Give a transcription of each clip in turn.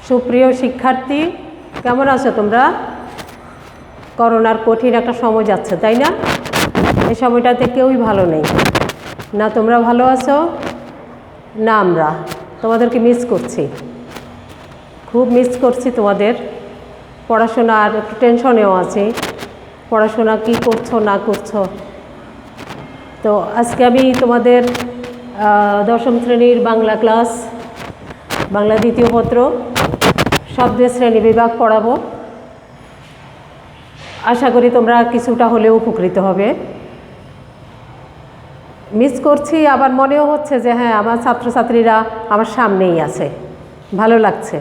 সুপ্রিয় শিক্ষার্থী, কেমন আছো তোমরা? করোনার কঠিন একটা সময় যাচ্ছে, তাই না? এই সময়টাতে কেউই ভালো নেই, না তোমরা ভালো আছো না আমরা তোমাদেরকে মিস করছি, খুব মিস করছি তোমাদের। পড়াশোনার একটু টেনশনেও আছি, পড়াশোনা কি করছো না করছো। তো আজকে আমি তোমাদের দশম শ্রেণীর বাংলা ক্লাস, বাংলা দ্বিতীয় পত্র, শব্দের শ্রেণী বিভাগ পড়াবো। আশা করি তোমরা কিছুটা হলেও উপকৃত হবে। মিস করছি, আবার মনেও হচ্ছে যে হ্যাঁ, আমার ছাত্রছাত্রীরা আমার সামনেই আছে, ভালো লাগছে।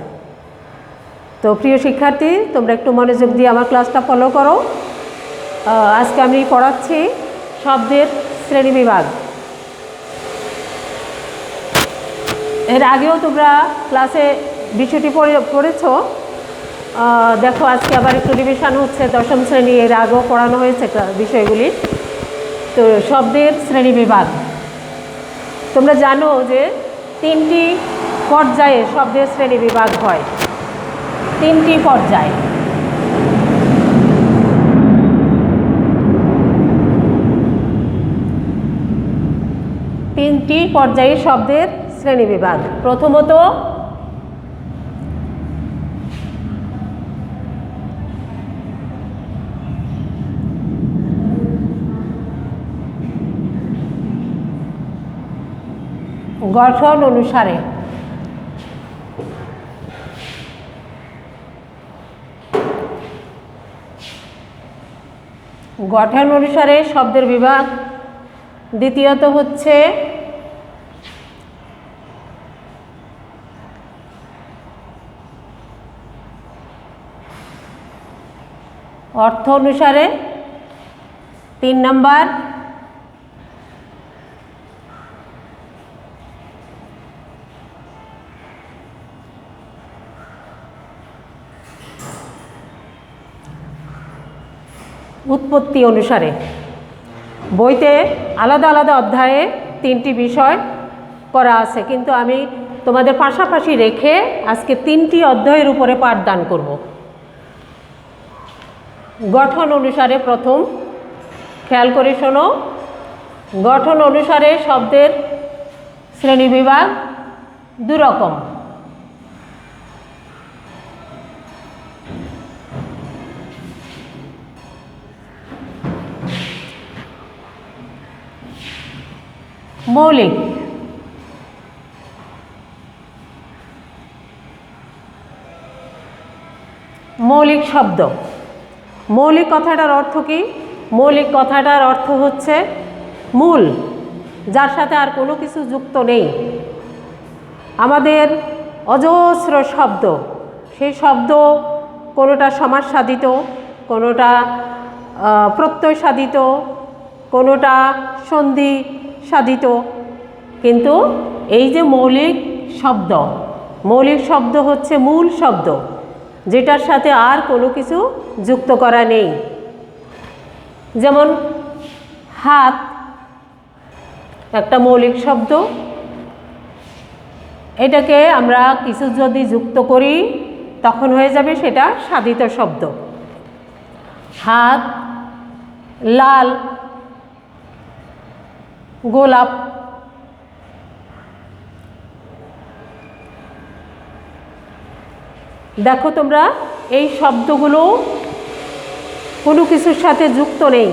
তো প্রিয় শিক্ষার্থী, তোমরা একটু মনোযোগ দিয়ে আমার ক্লাসটা ফলো করো। আজকে আমি পড়াচ্ছি শব্দের শ্রেণী বিভাগ। এর আগেও তোমরা ক্লাসে বিষয়টি পড়েছো। দেখো, আজকে আবার একটু রিভিশন হচ্ছে। দশম শ্রেণী এর আগেও পড়ানো হয়েছে বিষয়গুলি। তো শব্দের শ্রেণী বিভাগ, তোমরা জানো যে 3টি পর্যায়ে শব্দের শ্রেণী বিভাগ হয়। 3টি পর্যায়। তিনটি পর্যায়ে শব্দের শ্রেণী বিভাগ। প্রথমত গঠন অনুসারে। গঠন অনুসারে শব্দের বিভাগ। দ্বিতীয়ত হচ্ছে অর্থ অনুসারে। 3 নাম্বার উৎপত্তি অনুসারে। বইতে আলাদা আলাদা অধ্যায়ে 3টি বিষয় করা আছে, কিন্তু আমি তোমাদের পাশাপাশি রেখে আজকে 3টি অধ্যায়ের উপরে পাঠদান করব। গঠন অনুসারে প্রথম, খেয়াল করে শোনো। গঠন অনুসারে শব্দের শ্রেণী বিভাগ 2 রকম। মৌলিক, মৌলিক শব্দ। মৌলিক কথাটার অর্থ কি? মৌলিক কথাটার অর্থ হচ্ছে মূল, যার সাথে আর কোনো কিছু যুক্ত নেই। আমাদের অজস্র শব্দ, সেই শব্দ কোনোটা সমাস সাধিত, কোনোটা প্রত্যয় সাধিত, কোনোটা সন্ধি সাধিত। কিন্তু এই যে মৌলিক শব্দ, মৌলিক শব্দ হচ্ছে মূল শব্দ, যেটার সাথে আর কোনো কিছু যুক্ত করা নেই। যেমন হাত একটা মৌলিক শব্দ, এটাকে আমরা কিছু যদি যুক্ত করি তখন হয়ে যাবে সেটা সাধিত শব্দ। হাত, লাল, গোলাপ। দেখো তোমরা, এই শব্দগুলো কোনো কিছুর সাথে যুক্ত নেই।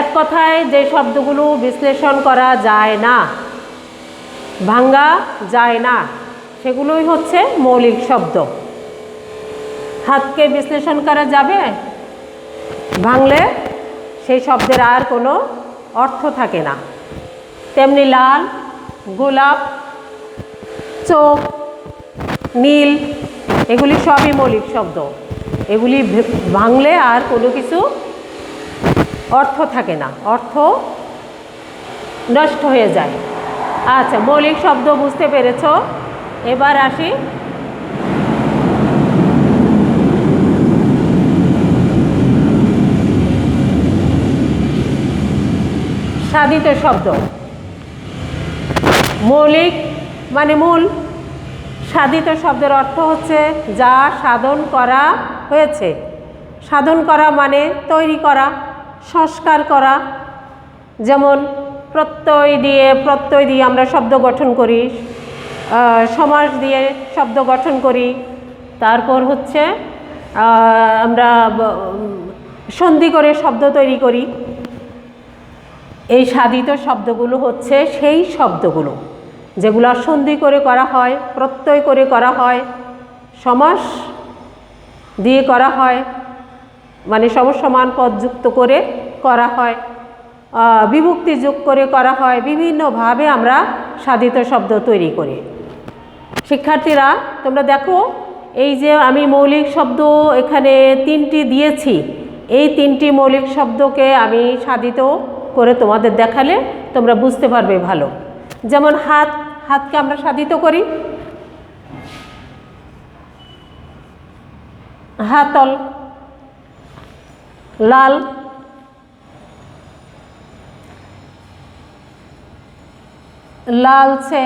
এক কথায় যে শব্দগুলো বিশ্লেষণ করা যায় না, ভাঙা যায় না, সেগুলোই হচ্ছে মৌলিক শব্দ। হাতকে বিশ্লেষণ করা যাবে? ভাঙলে সেই শব্দের আর কোনো অর্থ থাকে না। তেমনি লাল, গোলাপ, চোখ, নীল, এগুলি সবই মৌলিক শব্দ। এগুলি ভাঙলে আর কোনো কিছু অর্থ থাকে না, অর্থ নষ্ট হয়ে যায়। আচ্ছা, মৌলিক শব্দ বুঝতে পেরেছ? এবার আসি সাধিত শব্দ। মৌলিক মানে মূল, সাধিত শব্দের অর্থ হচ্ছে যা সাধন করা হয়েছে। সাধন করা মানে তৈরি করা, সংস্কার করা। যেমন প্রত্যয় দিয়ে আমরা শব্দ গঠন করি, সমাস দিয়ে শব্দ গঠন করি, তারপর হচ্ছে আমরা সন্ধি করে শব্দ তৈরি করি। এই সাধিত শব্দগুলো হচ্ছে সেই শব্দগুলো যেগুলো সন্ধি করে করা হয়, প্রত্যয় করে করা হয়, সমাস দিয়ে করা হয়, মানে সমসমান পদ যুক্ত করে করা হয়, বিভক্তি যোগ করে করা হয়। বিভিন্নভাবে আমরা সাধিত শব্দ তৈরি করি। শিক্ষার্থীরা, তোমরা দেখো, এই যে আমি মৌলিক শব্দ এখানে 3টি দিয়েছি, এই 3টি মৌলিক শব্দকে আমি সাধিত করে তোমাদের দেখালে তোমরা বুঝতে পারবে ভালো। যেমন হাতকে আমরা সাধিত করি হাতল, লাল, লালচে,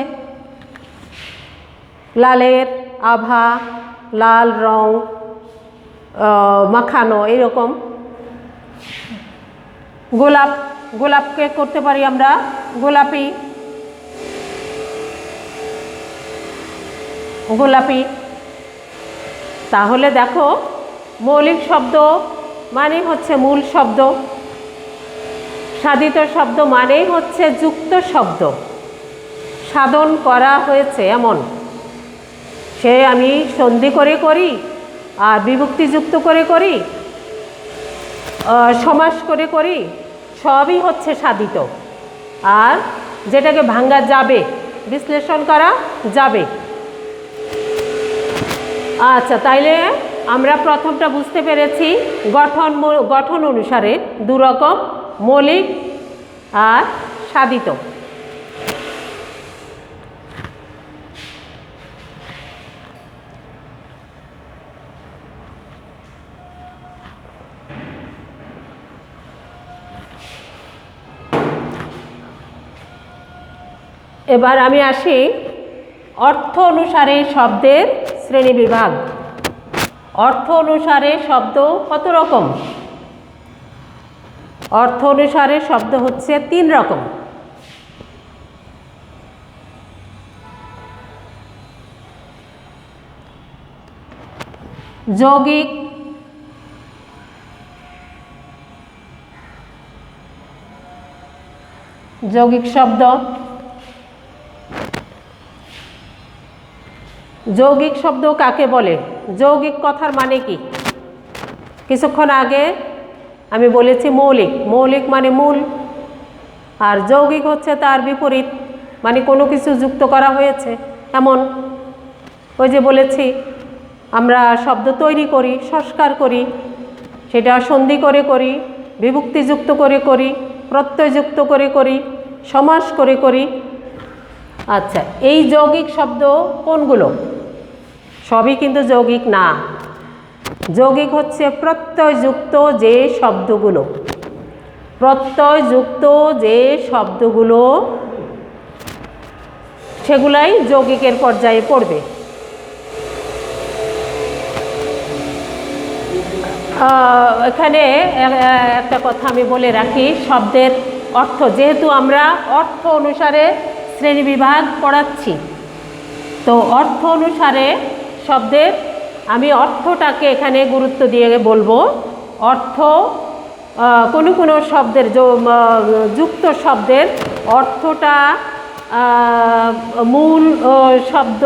লালের আভা, লাল রং মাখানো, এরকম। গোলাপকে করতে পারি আমরা গোলাপি, তাহলে দেখো, মৌলিক শব্দ মানে হচ্ছে মূল শব্দ, সাধিত শব্দ মানেই হচ্ছে যুক্ত শব্দ, সাধন করা হয়েছে এমন। সে আমি সন্ধি করে করি, আর বিভক্তিযুক্ত করে করি, সমাস করে করি, সবই হচ্ছে সাধিত। আর যেটাকে ভাঙা যাবে, বিশ্লেষণ করা যাবে। আচ্ছা, তাইলে আমরা প্রথমটা বুঝতে পেরেছি, গঠন অনুসারে দুরকম, মৌলিক আর সাধিত। এবার আমি আসি অর্থ অনুসারে শব্দের শ্রেণীবিভাগ। অর্থ অনুসারে শব্দ কত রকম? অর্থ অনুসারে শব্দ হচ্ছে 3 রকম। যৌগিক, শব্দ। যৌগিক শব্দ কাকে বলে? যৌগিক কথার মানে কি? কিছুক্ষণ আগে আমি বলেছি মৌলিক মানে মূল, আর যৌগিক হচ্ছে তার বিপরীত, মানে কোনো কিছু যুক্ত করা হয়েছে এমন। ওই যে বলেছি, আমরা শব্দ তৈরি করি, সংস্কার করি, সেটা সন্ধি করে করি, বিভক্তিযুক্ত করে করি, প্রত্যয়যুক্ত করে করি, সমাস করে করি। আচ্ছা, এই যৌগিক শব্দ কোনগুলো? সবই কিন্তু যৌগিক না। যৌগিক হচ্ছে প্রত্যয়যুক্ত যে শব্দগুলো, সেগুলাই যৌগিকের পর্যায়ে পড়বে। এখানে একটা কথা আমি বলে রাখি, শব্দের অর্থ, যেহেতু আমরা অর্থ অনুসারে শ্রেণীবিভাগ পড়াচ্ছি, তো অর্থ অনুসারে শব্দের আমি অর্থটাকে এখানে গুরুত্ব দিয়ে বলবো। অর্থ, কোনো শব্দের, যুক্ত শব্দের অর্থটা মূল শব্দ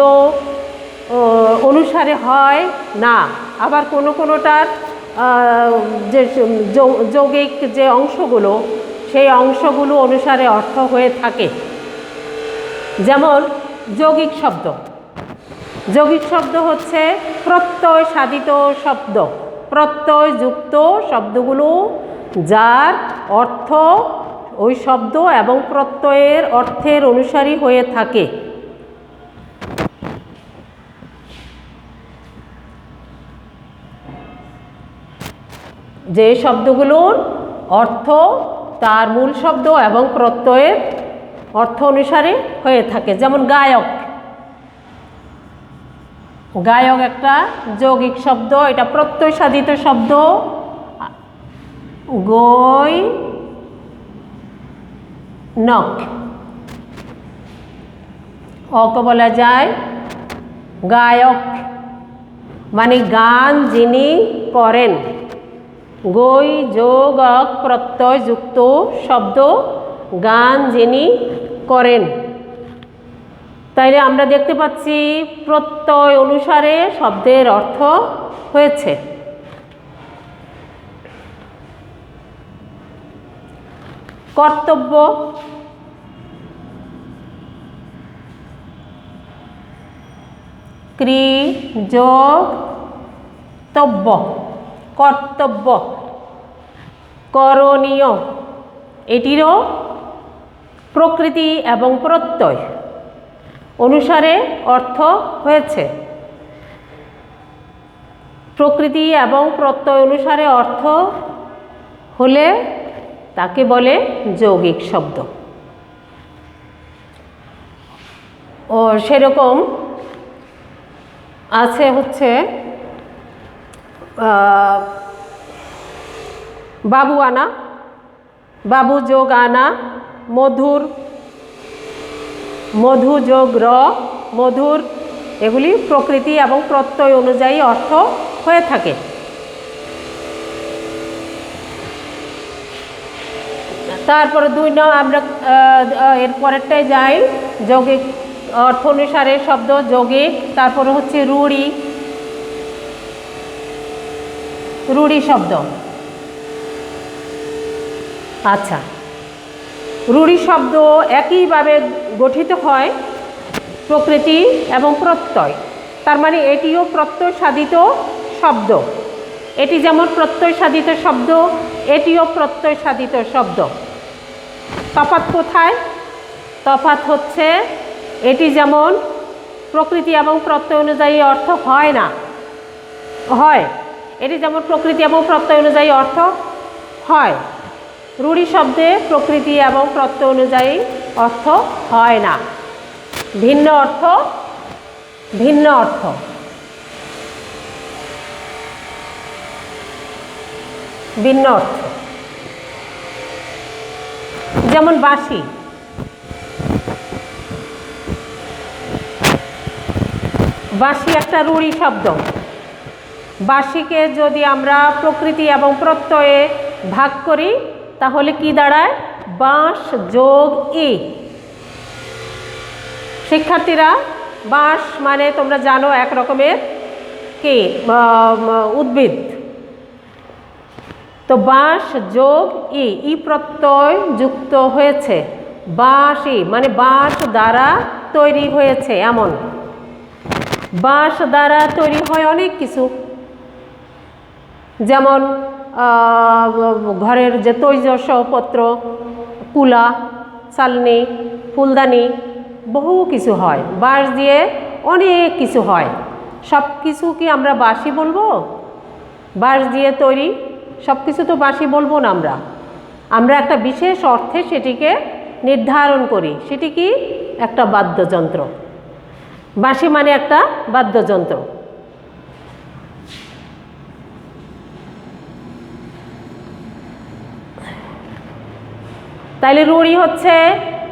অনুসারে হয় না, আবার কোনোটার যে যৌগিক যে অংশগুলো, সেই অংশগুলো অনুসারে অর্থ হয়ে থাকে। যেমন যৌগিক শব্দ হচ্ছে প্রত্যয় সাধিত শব্দ, প্রত্যয়যুক্ত শব্দগুলো যার অর্থ ওই শব্দ এবং প্রত্যয়ের অর্থের অনুসারী হয়ে থাকে। যে শব্দগুলোর অর্থ তার মূল শব্দ এবং প্রত্যয়ের অর্থ অনুসারে হয়ে থাকে। যেমন গায়ক, গায়ক একটা যৌগিক শব্দ, এটা প্রত্যয় সাধিত শব্দ। গৈনক, অকে বলা যায় গায়ক, মানে গান যিনি করেন। গৈ যোগ অক প্রত্যয় যুক্ত শব্দ, গান যিনি করেন। তাইলে আমরা দেখতে পাচ্ছি প্রত্যয় অনুসারে শব্দের অর্থ হয়েছে। কর্তব্য, ক্রি যোগ তব্য, কর্তব্য। করণীয়, এটিরও প্রকৃতি এবং প্রত্যয় অনুসারে অর্থ হয়েছে। প্রকৃতি এবং প্রত্যয় অনুসারে অর্থ হলে তাকে বলে যৌগিক শব্দ। ও সেরকম আছে হচ্ছে বাবু আনা, বাবু যোগ আনা, মধুর, মধু যোগ র, মধুর, এগুলি প্রকৃতি এবং প্রত্যয় অনুযায়ী অর্থ হয়ে থাকে। তারপরে আমরা এর পরেরটায় যাই, যৌগিক অর্থ অনুসারে শব্দ যৌগিক। তারপরে হচ্ছে রূঢ়ি, রূঢ়ি শব্দ। আচ্ছা, রূঢ়ি শব্দ একইভাবে গঠিত হয়, প্রকৃতি এবং প্রত্যয়। তার মানে এটিও প্রত্যয় সাধিত শব্দ। এটি যেমন প্রত্যয় সাধিত শব্দ, এটিও প্রত্যয় সাধিত শব্দ। তফাৎ কোথায়? তফাৎ হচ্ছে এটি যেমন প্রকৃতি এবং প্রত্যয় অনুযায়ী অর্থ হয় না, হয়, এটি যেমন প্রকৃতি এবং প্রত্যয় অনুযায়ী অর্থ হয়। রূঢ়ি শব্দে প্রকৃতি এবং প্রত্যয় অনুযায়ী অর্থ হয় না, ভিন্ন অর্থ, ভিন্ন অর্থ। ভিন্ন অর্থ, যেমন বাঁশি। বাঁশি একটা রূঢ়ি শব্দ। বাঁশিকে যদি আমরা প্রকৃতি এবং প্রত্যয়ে ভাগ করি তাহলে কি দাঁড়ায়? বাঁশ যোগ ই। শিক্ষার্থীরা, বাঁশ মানে তোমরা জানো এক রকমের কি উদ্ভিদ। তো বাঁশ যোগ ই, ই প্রত্যয় যুক্ত হয়েছে, বাঁশি মানে বাঁশ দ্বারা তৈরি হয়েছে এমন। বাঁশ দ্বারা তৈরি হয় অনেক কিছু, যেমন ঘরের যে তৈজসপত্র, কুলা, চালনি, ফুলদানি, বহু কিছু হয় বাঁশ দিয়ে, অনেক কিছু হয়। সব কিছু কি আমরা বাঁশি বলবো? বাঁশ দিয়ে তৈরি সব কিছু তো বাঁশি বলবো না। আমরা একটা বিশেষ অর্থে সেটিকে নির্ধারণ করি, সেটি কি? একটা বাদ্যযন্ত্র। বাঁশি মানে একটা বাদ্যযন্ত্র। তাইলে রূঢ়ি হচ্ছে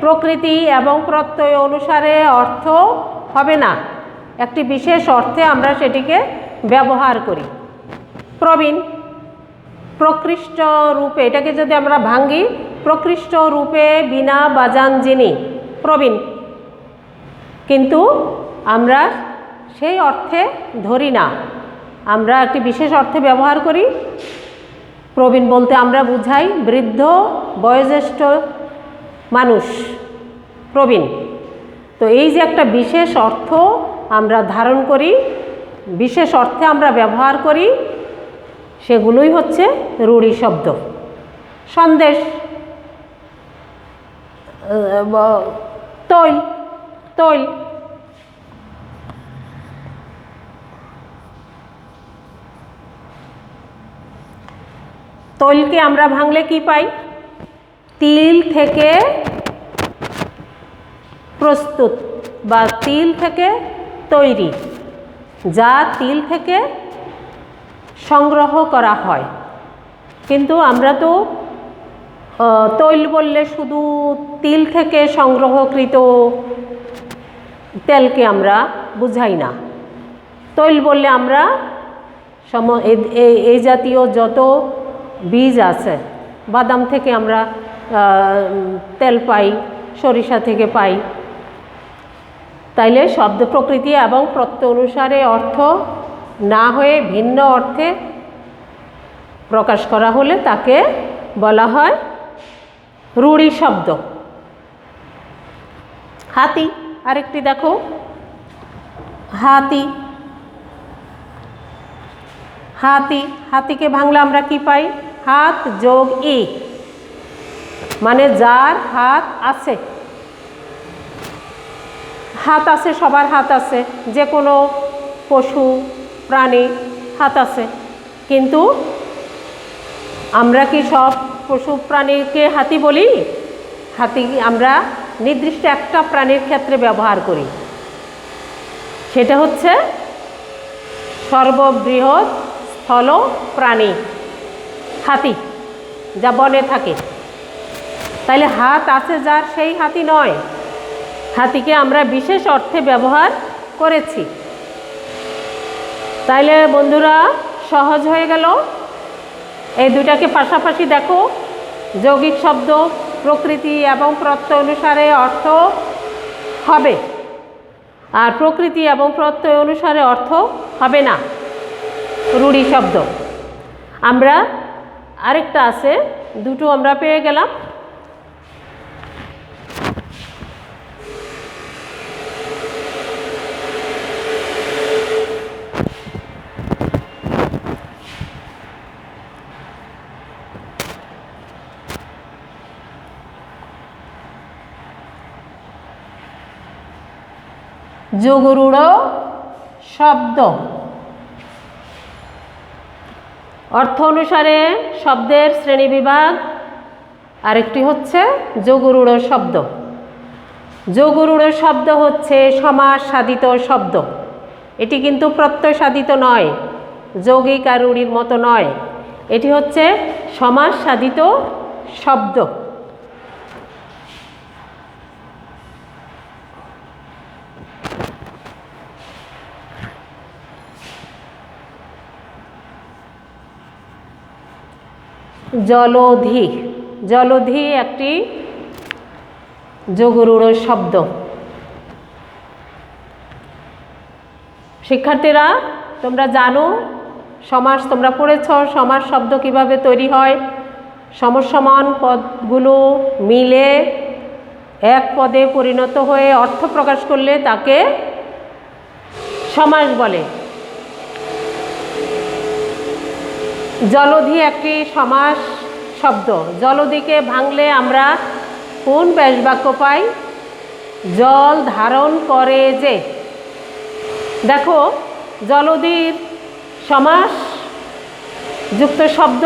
প্রকৃতি এবং প্রত্যয় অনুসারে অর্থ হবে না, একটি বিশেষ অর্থে আমরা সেটিকে ব্যবহার করি। প্রবীণ, প্রকৃষ্ট রূপে, এটাকে যদি আমরা ভাঙ্গি, প্রকৃষ্ট রূপে বীণা বাজান যিনি, প্রবীণ। কিন্তু আমরা সেই অর্থে ধরি না, আমরা একটি বিশেষ অর্থে ব্যবহার করি। প্রবীণ বলতে আমরা বুঝাই বৃদ্ধ, বয়োজ্যেষ্ঠ মানুষ, প্রবীণ। তো এই যে একটা বিশেষ অর্থ আমরা ধারণ করি, বিশেষ অর্থে আমরা ব্যবহার করি, সেগুলোই হচ্ছে রূঢ়ি শব্দ। সন্দেশ, তৈল, তৈল, তৈলকে আমরা ভাঙলে কি পাই? তিল থেকে প্রস্তুত বা তিল থেকে তৈরি। যা তিল থেকে সংগ্রহ করা হয়। কিন্তু আমরা তো তৈল বললে শুধু তিল থেকে সংগ্রহকৃত তেলকে আমরা বুঝাই না। তৈল বললে আমরা এই জাতীয় যত বীজ আছে, বাদাম থেকে আমরা তেল পাই, সরিষা থেকে পাই। তাইলে শব্দ প্রকৃতি এবং প্রত্যয় অনুসারে অর্থ না হয়ে ভিন্ন অর্থে প্রকাশ করা হলে তাকে বলা হয় রূঢ়ি শব্দ। হাতি আরেকটি দেখো, হাতি। হাতি, হাতিকে ভাঙলে আমরা কি পাই? হাত যোগ ই, মানে যার হাত আছে। হাত আছে, সবার হাত আছে, যে কোনো পশু প্রাণী হাত আছে। কিন্তু আমরা কি সব পশু প্রাণীকে হাতি বলি? হাতি আমরা নির্দিষ্ট একটা প্রাণীর ক্ষেত্রে ব্যবহার করি, সেটা হচ্ছে সর্ববৃহৎ স্থল প্রাণী হাতি, যা বনে থাকে। তাইলে হাত আছে যার, সেই হাতি নয়। হাতিকে আমরা বিশেষ অর্থে ব্যবহার করেছি। তাইলে বন্ধুরা সহজ হয়ে গেল। এই দুটাকে পাশাপাশি দেখো, যৌগিক শব্দ প্রকৃতি এবং প্রত্যয় অনুসারে অর্থ হবে, আর প্রকৃতি এবং প্রত্যয় অনুসারে অর্থ হবে না, রূঢ়ি শব্দ। আমরা আরেকটা আছে, দুটো আমরা পেয়ে গেলাম। যোগরূঢ় শব্দ, অর্থ অনুসারে শব্দের শ্রেণীবিভাগ। আরেকটি হচ্ছে যোগরূঢ় শব্দ। যোগরূঢ় শব্দ হচ্ছে সমাস সাধিত শব্দ। এটি কিন্তু প্রত্যয় সাধিত নয়, যৌগিক আর রূঢ়ির মতো নয়। এটি হচ্ছে সমাস সাধিত শব্দ। জলধি, জলধি একটি যোগরূঢ় শব্দ। শিক্ষার্থীরা তোমরা জানো, সমাস তোমরা পড়েছ, সমাস শব্দ কিভাবে তৈরি হয়। সমসমান পদগুলো মিলে এক পদে পরিণত হয়ে অর্থ প্রকাশ করলে তাকে সমাস বলে। জলধি একটি সমাস শব্দ। জলধিকে ভাঙলে আমরা কোন ব্যাস বাক্য পাই? জল ধারণ করে যে। দেখো, জলধির সমাস যুক্ত শব্দ,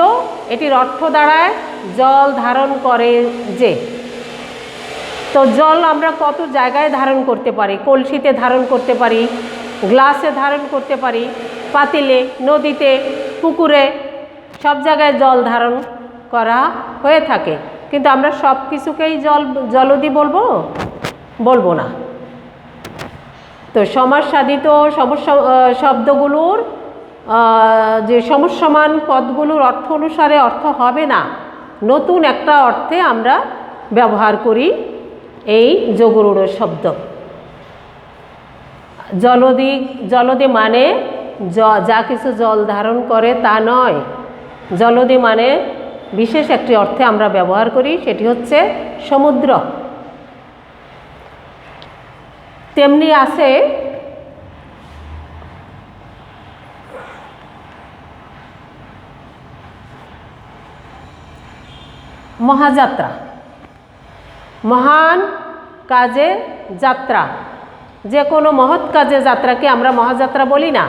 এটির অর্থ দাঁড়ায় জল ধারণ করে যে। তো জল আমরা কত জায়গায় ধারণ করতে পারি? কলসিতে ধারণ করতে পারি, গ্লাসে ধারণ করতে পারি, পাতিলে, নদীতে, পুকুরে, সব জায়গায় জল ধারণ করা হয়ে থাকে। কিন্তু আমরা সব কিছুকেই জলধি বলবো? বলবো না। তো সমাস সাধিত শব্দগুলোর যে সমসমান পদগুলোর অর্থ অনুসারে অর্থ হবে না, নতুন একটা অর্থে আমরা ব্যবহার করি এই যোগরূঢ় শব্দ। জলধি, জলধি মানে যা কিছু জল ধারণ করে তা নয়। জলধি মানে বিশেষ একটি অর্থে আমরা ব্যবহার করি, সেটি হচ্ছে সমুদ্র। তেমনি আছে মহাযাত্রা। মহান কাজে যাত্রা, যে কোনো মহৎ কাজে যাত্রাকে আমরা মহাযাত্রা বলি না।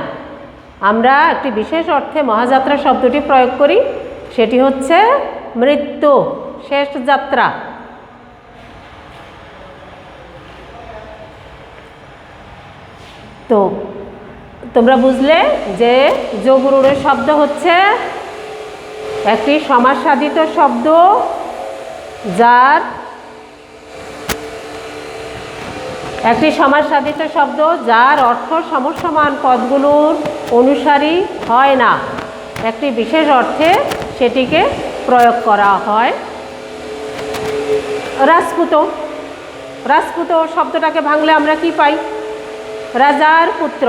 আমরা একটি বিশেষ অর্থে মহাযাত্রা শব্দটি প্রয়োগ করি, সেটি হচ্ছে মৃত্যু, শেষ যাত্রা। তো তোমরা বুঝলে যে যোগরূঢ় শব্দ হচ্ছে একটি সমাজসাধিত শব্দ, যার অর্থ সমসমান পদগুলোর অনুসারী হয় না, একটি বিশেষ অর্থে সেটিকে প্রয়োগ করা হয়। রাজপুত শব্দটাকে ভাঙলে আমরা কি পাই? রাজার পুত্র।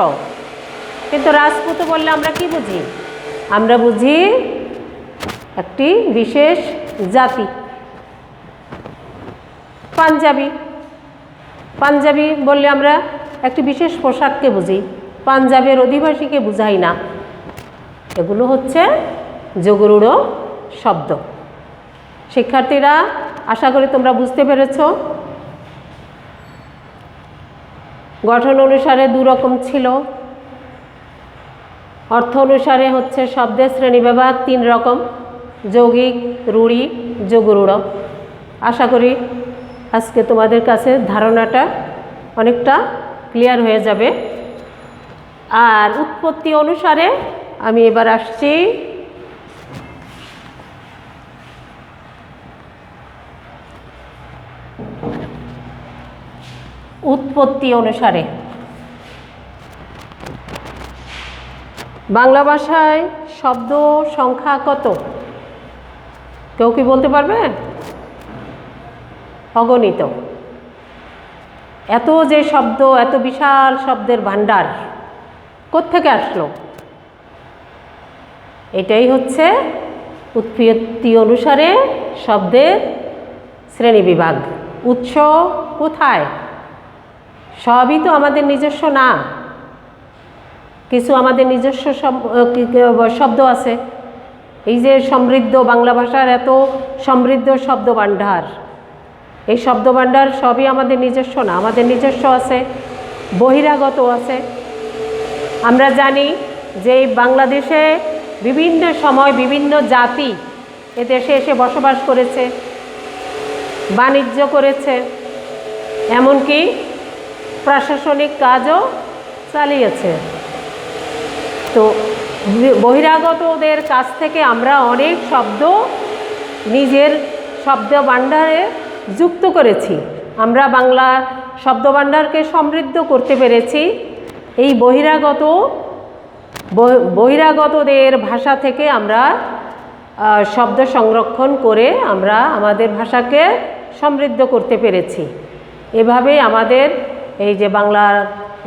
কিন্তু রাজপুত বললে আমরা কি বুঝি? আমরা বুঝি একটি বিশেষ জাতি। পাঞ্জাবি বললে আমরা একটি বিশেষ পোশাককে বুঝি, পাঞ্জাবের অধিবাসীকে বুঝাই না। এগুলো হচ্ছে যোগরূঢ় শব্দ। শিক্ষার্থীরা, আশা করি তোমরা বুঝতে পেরেছ। গঠন অনুসারে দু রকম ছিল, অর্থ অনুসারে হচ্ছে শব্দের শ্রেণীবিভাগ 3 রকম: যৌগিক, রূঢ়ি, যোগরূঢ়। আশা করি আজকে তোমাদের কাছে ধারণাটা অনেকটা ক্লিয়ার হয়ে যাবে। আর উৎপত্তি অনুসারে আমি এবার আসছি উৎপত্তি অনুসারে। বাংলা ভাষায় শব্দ সংখ্যা কত? কেউ কি বলতে পারবে? অগণিত। এত যে শব্দ, এত বিশাল শব্দের ভাণ্ডার কোত্থেকে আসলো? এটাই হচ্ছে উৎপত্তি অনুসারে শব্দের শ্রেণীবিভাগ। উৎস কোথায়? সবই তো আমাদের নিজস্ব না, কিছু আমাদের নিজস্ব শব্দ আছে। এই যে সমৃদ্ধ বাংলা ভাষার এত সমৃদ্ধ শব্দ ভাণ্ডার, এই শব্দ ভাণ্ডার সবই আমাদের নিজস্ব না, আমাদের নিজস্ব আছে, বহিরাগত আছে। আমরা জানি যে বাংলাদেশে বিভিন্ন সময় বিভিন্ন জাতি এদেশে এসে বসবাস করেছে, বাণিজ্য করেছে, এমনকি প্রশাসনিক কাজও চালিয়েছে। তো বহিরাগতদের কাছ থেকে আমরা অনেক শব্দ নিজের শব্দ ভাণ্ডারে যুক্ত করেছি। আমরা বাংলা শব্দ ভাণ্ডারকে সমৃদ্ধ করতে পেরেছি এই বহিরাগতদের ভাষা থেকে। আমরা শব্দ সংরক্ষণ করে আমরা আমাদের ভাষাকে সমৃদ্ধ করতে পেরেছি। এভাবেই আমাদের এই যে বাংলার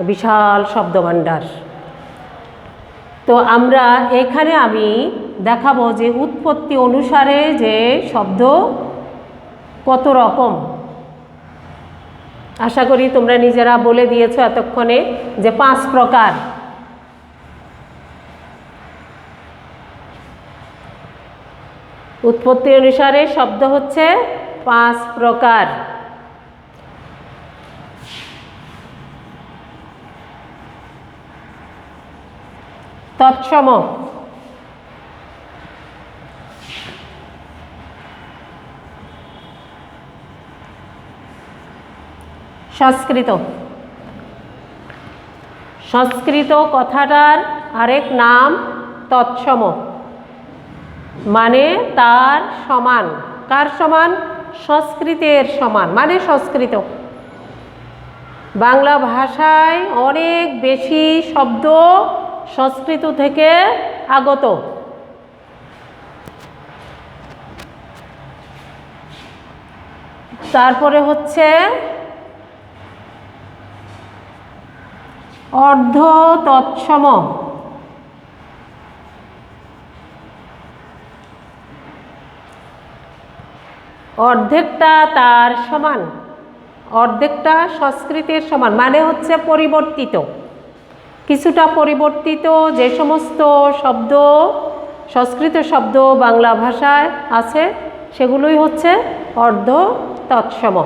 বিশাল শব্দ ভাণ্ডার। তো আমরা এখানে আমি দেখাবো যে উৎপত্তি অনুসারে যে শব্দ কত রকম। আশা করি তোমরা নিজেরা বলে দিয়েছো এতক্ষণে যে 5 প্রকার। উৎপত্তি অনুসারে শব্দ হচ্ছে 5 প্রকার। তৎসম, সংস্কৃত। সংস্কৃত কথাটার আরেক নাম তৎসম, মানে তার সমান। কার সমান? সংস্কৃতের সমান, মানে সংস্কৃত। বাংলা ভাষায় অনেক বেশি শব্দ সংস্কৃত থেকে আগত। তারপরে হচ্ছে অর্ধ তৎসম, অর্ধেকটা তার সমান, অর্ধেকটা সংস্কৃতের সমান, মানে হচ্ছে পরিবর্তিত, কিছুটা পরিবর্তিত। যে সমস্ত শব্দ সংস্কৃত শব্দ বাংলা ভাষায় আছে সেগুলোই হচ্ছে অর্ধ তৎসম।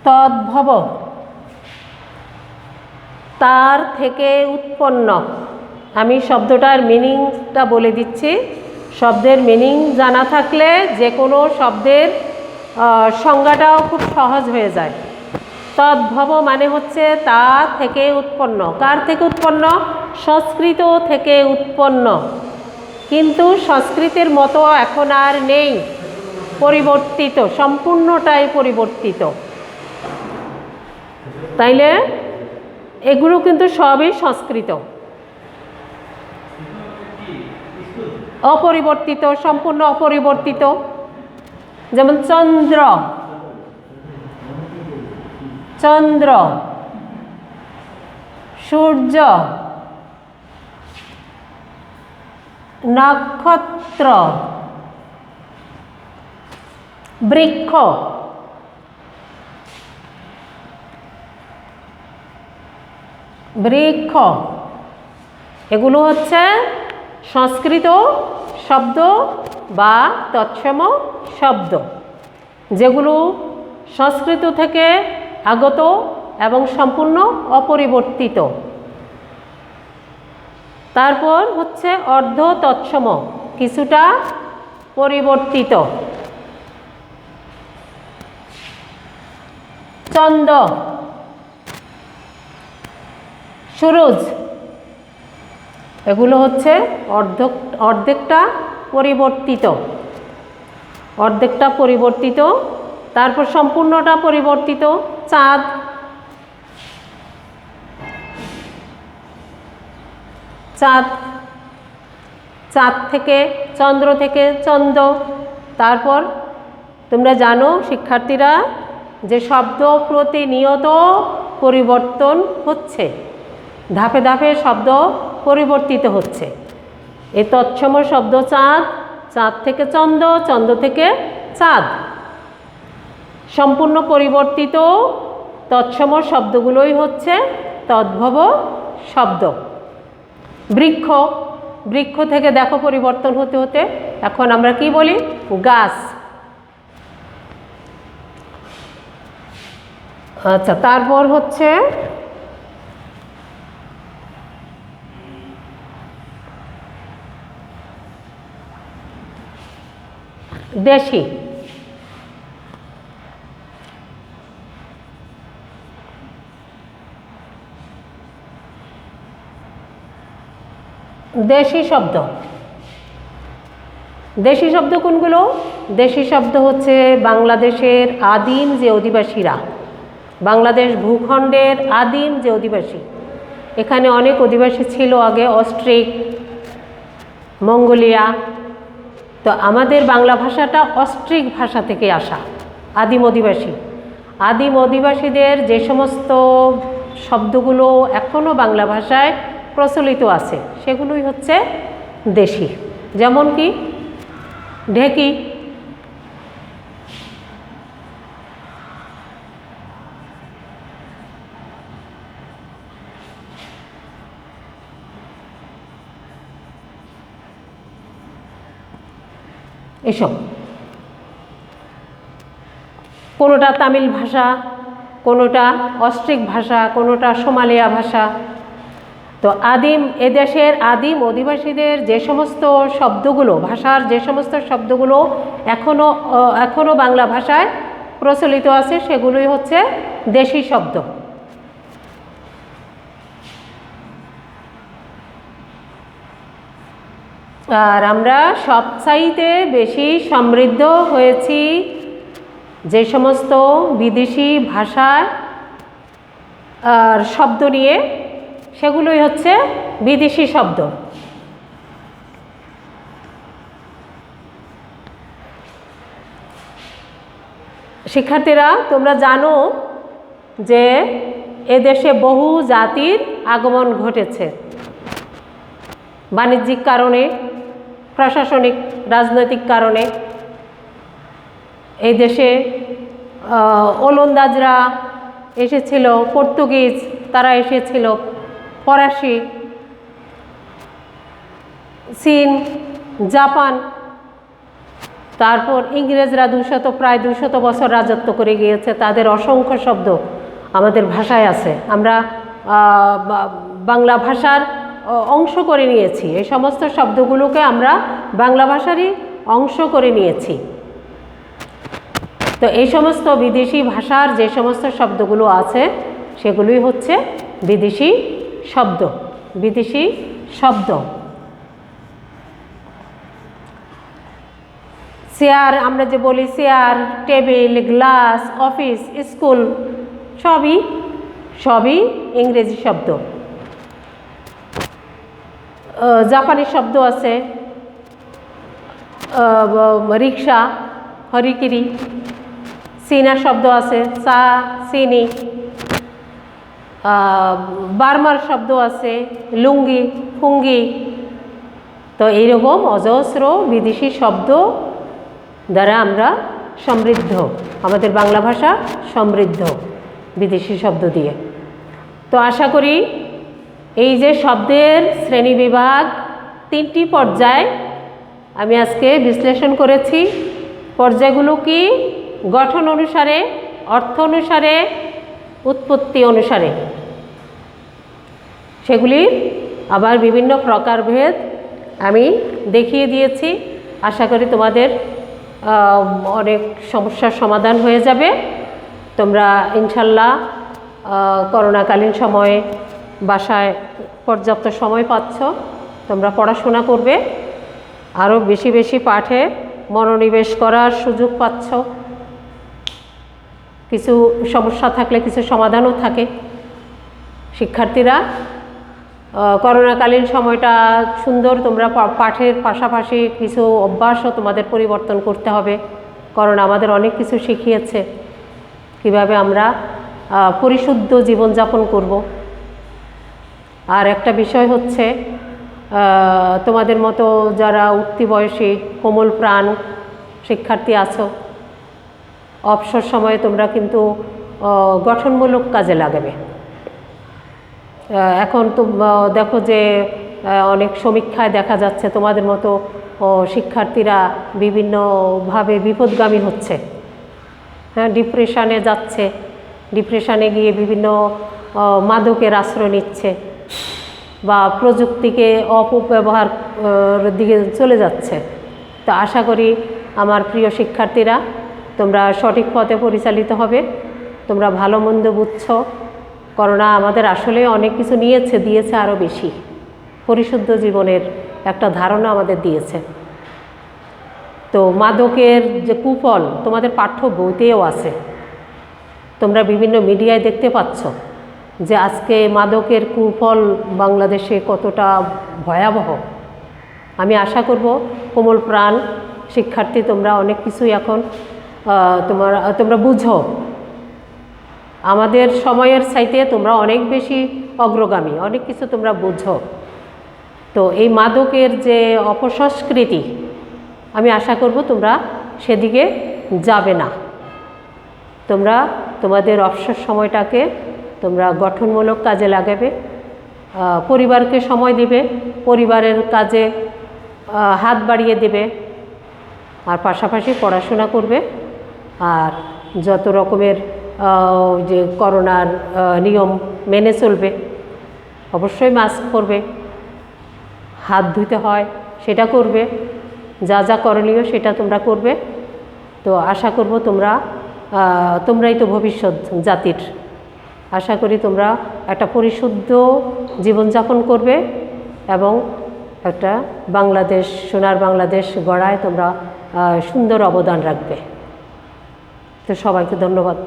তদ্ভব, তার থেকে উৎপন্ন। আমি শব্দটার মিনিংটা বলে দিচ্ছি। শব্দের মিনিং জানা থাকলে যে কোনো শব্দের সংজ্ঞাটাও খুব সহজ হয়ে যায়। তদ্ভব মানে হচ্ছে তা থেকে উৎপন্ন। কার থেকে উৎপন্ন? সংস্কৃত থেকে উৎপন্ন। কিন্তু সংস্কৃতের মতো এখন আর নেই, পরিবর্তিত, সম্পূর্ণটাই পরিবর্তিত। তাইলে এগুলো কিন্তু সবই সংস্কৃত, অপরিবর্তিত, সম্পূর্ণ অপরিবর্তিত। যেমন চন্দ্র, চন্দ্র, সূর্য, নক্ষত্র, বৃক্ষ, বৃক্ষ, এগুলো হচ্ছে সংস্কৃত শব্দ বা তৎসম শব্দ, যেগুলো সংস্কৃত থেকে আগত এবং সম্পূর্ণ অপরিবর্তিত। তারপর হচ্ছে অর্ধ তৎসম, কিছুটা পরিবর্তিত। চন্দ্র, সূরজ, এগুলো হচ্ছে অর্ধেকটা পরিবর্তিত, অর্ধেকটা পরিবর্তিত। তারপর সম্পূর্ণটা পরিবর্তিত। চাঁদ, চাঁদ, চাঁদ থেকে, চন্দ্র থেকে চন্দ্র। তারপর তোমরা জানো শিক্ষার্থীরা যে শব্দ প্রতিনিয়ত পরিবর্তন হচ্ছে, ধাপে ধাপে শব্দ পরিবর্তিত হচ্ছে। এই তৎসম শব্দ চাঁদ, চাঁদ থেকে চন্দ্র, চন্দ্র থেকে চাঁদ, সম্পূর্ণ পরিবর্তিত তৎসম শব্দগুলোই হচ্ছে তদ্ভব শব্দ। বৃক্ষ, বৃক্ষ থেকে দেখো পরিবর্তন হতে হতে এখন আমরা কি বলি? গাছ। আচ্ছা, তারপর হচ্ছে দেশি। দেশি শব্দ, দেশি শব্দ কোনগুলো? দেশি শব্দ হচ্ছে বাংলাদেশের আদিম যে অধিবাসীরা, বাংলাদেশ ভূখণ্ডের আদিম যে অধিবাসী, এখানে অনেক অধিবাসী ছিল আগে, অস্ট্রিক, মঙ্গোলিয়া। তো আমাদের বাংলা ভাষাটা অস্ট্রিক ভাষা থেকে আসা, আদিম অধিবাসী। আদিম অধিবাসীদের যে সমস্ত শব্দগুলো এখনও বাংলা ভাষায় প্রচলিত আছে সেগুলোই হচ্ছে দেশি। যেমন কি ঢেকি, এসব। কোনোটা তামিল ভাষা, কোনোটা অস্ট্রিক ভাষা, কোনোটা সোমালিয়া ভাষা। তো আদিম এদেশের আদিম অধিবাসীদের যে সমস্ত শব্দগুলো, ভাষার যে সমস্ত শব্দগুলো এখনও বাংলা ভাষায় প্রচলিত আছে সেগুলোই হচ্ছে দেশি শব্দ। আর আমরা সবচাইতে বেশি সমৃদ্ধ হয়েছি যে সমস্ত বিদেশি ভাষার শব্দ নিয়ে, সেগুলোই হচ্ছে বিদেশি শব্দ। শিক্ষার্থীরা, তোমরা জানো যে এদেশে বহু জাতির আগমন ঘটেছে, বাণিজ্যিক কারণে, প্রশাসনিক, রাজনৈতিক কারণে। এই দেশে ওলন্দাজরা এসেছিল, পর্তুগিজ তারা এসেছিল, ফরাসি, চীন, জাপান, তারপর ইংরেজরা প্রায় 200 বছর রাজত্ব করে গিয়েছে। তাদের অসংখ্য শব্দ আমাদের ভাষায় আছে। আমরা বাংলা ভাষার অংশ করে নিয়েছি, এই সমস্ত শব্দগুলোকে আমরা বাংলা ভাষারই অংশ করে নিয়েছি। তো এই সমস্ত বিদেশি ভাষার যে সমস্ত শব্দগুলো আছে সেগুলোই হচ্ছে বিদেশি শব্দ। বিদেশি শব্দ চেয়ার, আমরা যে বলি chair, table, glass, office, school, সবই ইংরেজি শব্দ। জাপানি শব্দ আছে, রিক্সা, হরিকিরি। চীনা শব্দ আছে, চা, চিনি। বার্মার শব্দ আছে, লুঙ্গি, ফুঙ্গি। তো এইরকম অজস্র বিদেশি শব্দ দ্বারা আমরা সমৃদ্ধ, আমাদের বাংলা ভাষা সমৃদ্ধ বিদেশি শব্দ দিয়ে। তো আশা করি এই যে শব্দের শ্রেণীবিভাগ 3টি পর্যায় আমি আজকে বিশ্লেষণ করেছি। পর্যায়গুলো কি? গঠন অনুসারে, অর্থ অনুসারে, উৎপত্তি অনুসারে। সেগুলির আবার বিভিন্ন প্রকারভেদ আমি দেখিয়ে দিয়েছি। আশা করি তোমাদের অনেক সমস্যার সমাধান হয়ে যাবে। তোমরা ইনশাল্লাহ করোনাকালীন সময়ে বাসায় পর্যাপ্ত সময় পাচ্ছ, তোমরা পড়াশোনা করবে, আরও বেশি বেশি পাঠে মনোনিবেশ করার সুযোগ পাচ্ছ। কিছু সমস্যা থাকলে কিছু সমাধানও থাকে। শিক্ষার্থীরা করোনাকালীন সময়টা সুন্দর, তোমরা পাঠের পাশাপাশি কিছু অভ্যাসও তোমাদের পরিবর্তন করতে হবে। করোনা আমাদের অনেক কিছু শিখিয়েছে, কিভাবে আমরা পরিশুদ্ধ জীবনযাপন করব। আর একটা বিষয় হচ্ছে তোমাদের মতো যারা উঠতি বয়সী কোমল প্রাণ শিক্ষার্থী আছো, অবসর সময়ে তোমরা কিন্তু গঠনমূলক কাজে লাগাবে। এখন তো দেখো যে অনেক সমীক্ষায় দেখা যাচ্ছে তোমাদের মতো শিক্ষার্থীরা বিভিন্নভাবে বিপদগামী হচ্ছে, হ্যাঁ, ডিপ্রেশনে যাচ্ছে, ডিপ্রেশনে গিয়ে বিভিন্ন মাদকের আশ্রয় নিচ্ছে বা প্রযুক্তিকে অপব্যবহার দিকে চলে যাচ্ছে। তো আশা করি আমার প্রিয় শিক্ষার্থীরা তোমরা সঠিক পথে পরিচালিত হবে। তোমরা ভালো মন্দ বুঝছো। করোনা আমাদের আসলে অনেক কিছু দিয়েছে আরও বেশি। পরিশুদ্ধ জীবনের একটা ধারণা আমাদের দিয়েছে। তো মাদকের যে কুফল তোমাদের পাঠ্য বইতেও আছে, তোমরা বিভিন্ন মিডিয়ায় দেখতে পাচ্ছ যে আজকে মাদকের কুফল বাংলাদেশে কতটা ভয়াবহ। আমি আশা করব কোমল প্রাণ শিক্ষার্থী তোমরা অনেক কিছুই এখন তোমরা বুঝো। আমাদের সময়ের চাইতে তোমরা অনেক বেশি অগ্রগামী, অনেক কিছু তোমরা বুঝো। তো এই মাদকের যে অপসংস্কৃতি, আমি আশা করব তোমরা সেদিকে যাবে না। তোমরা তোমাদের অবসর সময়টাকে তোমরা গঠনমূলক কাজে লাগাবে, পরিবারকে সময় দিবে, পরিবারের কাজে হাত বাড়িয়ে দেবে, আর পাশাপাশি পড়াশোনা করবে। আর যত রকমের যে করোনার নিয়ম মেনে চলবে, অবশ্যই মাস্ক পরবে, হাত ধুতে হয় সেটা করবে, যা যা করণীয় সেটা তোমরা করবে। তো আশা করব তোমরাই তো ভবিষ্যৎ জাতির। আশা করি তোমরা একটা পরিশুদ্ধ জীবনযাপন করবে এবং একটা বাংলাদেশ, সোনার বাংলাদেশ গড়ায় তোমরা সুন্দর অবদান রাখবে। তো সবাইকে ধন্যবাদ।